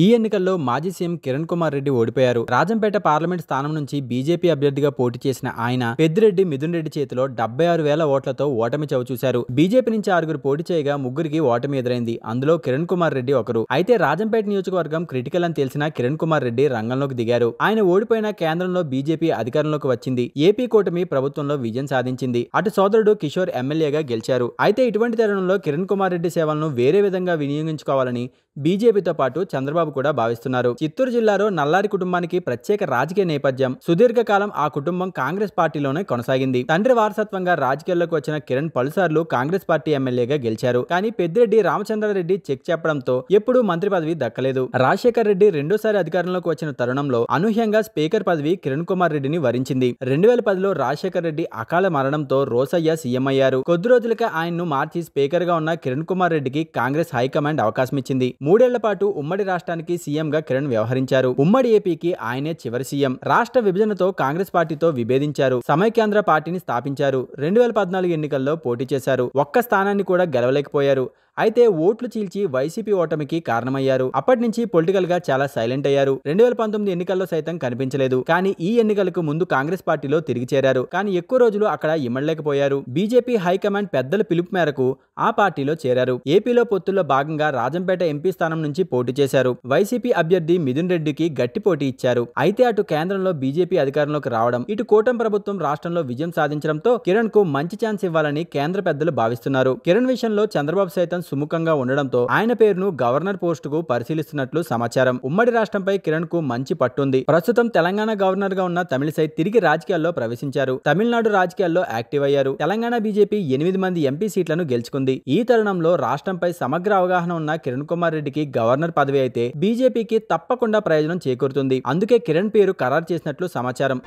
ఈ ఎన్నికల్లో మాజీ సీఎం కిరణ్ కుమార్ రెడ్డి ఓడిపోయారు. రాజంపేట పార్లమెంట్ స్థానం నుంచి బీజేపీ అభ్యర్థిగా పోటీ చేసిన ఆయన పెద్దిరెడ్డి మిథున్ రెడ్డి చేతిలో 76,000 ఓట్లతో ఓటమి చవిచూశారు. బీజేపీ నుంచి 6 పోటీ చేయగా 3కి ఓటమి ఎదురైంది. అందులో కిరణ్ కుమార్ రెడ్డి ఒకరు. అయితే రాజంపేట నియోజకవర్గం క్రిటికల్ అని తెలిసిన కిరణ్ కుమార్ రెడ్డి రంగంలోకి దిగారు. ఆయన ఓడిపోయిన కేంద్రంలో బీజేపీ అధికారంలోకి వచ్చింది. ఏపీ కూటమి ప్రభుత్వంలో విజయం సాధించింది. అటు సోదరుడు కిషోర్ ఎమ్మెల్యేగా గెలిచారు. అయితే ఇటువంటి తరుణంలో కిరణ్ కుమార్ రెడ్డి సేవలను వేరే విధంగా వినియోగించుకోవాలని బీజేపీతో పాటు చంద్రబాబు కూడా భావిస్తున్నారు. చిత్తూరు జిల్లాలో నల్లారి కుటుంబానికి ప్రత్యేక రాజకీయ నేపథ్యం. సుదీర్ఘకాలం ఆ కుటుంబం కాంగ్రెస్ పార్టీలోనే కొనసాగింది. తండ్రి వారసత్వంగా రాజకీయాల్లోకి వచ్చిన కిరణ్ పలుసార్లు కాంగ్రెస్ పార్టీ ఎమ్మెల్యేగా గెలిచారు. కానీ పెద్దిరెడ్డి రామచంద్రారెడ్డి చెక్ చెప్పడంతో ఎప్పుడూ మంత్రి పదవి దక్కలేదు. రాజశేఖర్ రెడ్డి రెండోసారి అధికారంలోకి వచ్చిన తరుణంలో అనూహ్యంగా స్పీకర్ పదవి కిరణ్ కుమార్ రెడ్డిని వరించింది. 2010లో రాజశేఖర్ రెడ్డి అకాల మరణంతో రోసయ్య సీఎం అయ్యారు. కొద్ది రోజులకే ఆయన్ను మార్చి స్పీకర్ గా ఉన్న కిరణ్ కుమార్ రెడ్డికి కాంగ్రెస్ హైకమాండ్ అవకాశం ఇచ్చింది. 3 ఏళ్ల పాటు ఉమ్మడి రాష్ట్రానికి సీఎంగా కిరణ్ వ్యవహరించారు. ఉమ్మడి ఏపీకి ఆయనే చివరి సీఎం. రాష్ట్ర విభజనతో కాంగ్రెస్ పార్టీతో విభేదించారు. సమైక్యాంధ్ర పార్టీని స్థాపించారు. 2014 ఎన్నికల్లో పోటీ చేశారు. ఒక్క స్థానాన్ని కూడా గెలవలేకపోయారు. అయితే ఓట్లు చీల్చి వైసీపీ ఓటమికి కారణమయ్యారు. అప్పటి నుంచి పొలిటికల్ గా చాలా సైలెంట్ అయ్యారు. 2019 ఎన్నికల్లో సైతం కనిపించలేదు. కానీ ఈ ఎన్నికలకు ముందు కాంగ్రెస్ పార్టీలో తిరిగి చేరారు. కానీ ఎక్కువ రోజులు అక్కడ ఇమ్మడలేకపోయారు. బీజేపీ హైకమాండ్ పెద్దల పిలుపు మేరకు ఆ పార్టీలో చేరారు. ఏపీలో పొత్తుల్లో భాగంగా రాజంపేట ఎంపీ స్థానం నుంచి పోటీ చేశారు. వైసీపీ అభ్యర్థి మిథున్ రెడ్డికి గట్టి పోటీ ఇచ్చారు. అయితే అటు కేంద్రంలో బీజేపీ అధికారంలోకి రావడం, ఇటు కూటమి ప్రభుత్వం రాష్ట్రంలో విజయం సాధించడంతో కిరణ్ కు మంచి ఛాన్స్ ఇవ్వాలని కేంద్ర పెద్దలు భావిస్తున్నారు. కిరణ్ విషయంలో చంద్రబాబు సైతం సుముఖంగా ఉండడంతో ఆయన పేరును గవర్నర్ పోస్టుకు పరిశీలిస్తున్నట్లు సమాచారం. ఉమ్మడి రాష్ట్రంపై కిరణ్ కు మంచి పట్టుంది. ప్రస్తుతం తెలంగాణ గవర్నర్ గా ఉన్న తమిళిసై తిరిగి రాజకీయాల్లో ప్రవేశించారు. తమిళనాడు రాజకీయాల్లో యాక్టివ్ అయ్యారు. తెలంగాణ బీజేపీ 8 మంది ఎంపీ సీట్లను గెలుచుకుంది. ఈ తరుణంలో రాష్ట్రంపై సమగ్ర అవగాహన ఉన్న కిరణ్ కుమార్ రెడ్డికి గవర్నర్ పదవి అయితే బీజేపీకి తప్పకుండా ప్రయోజనం చేకూరుతుంది. అందుకే కిరణ్ పేరు ఖరారు చేసినట్లు సమాచారం.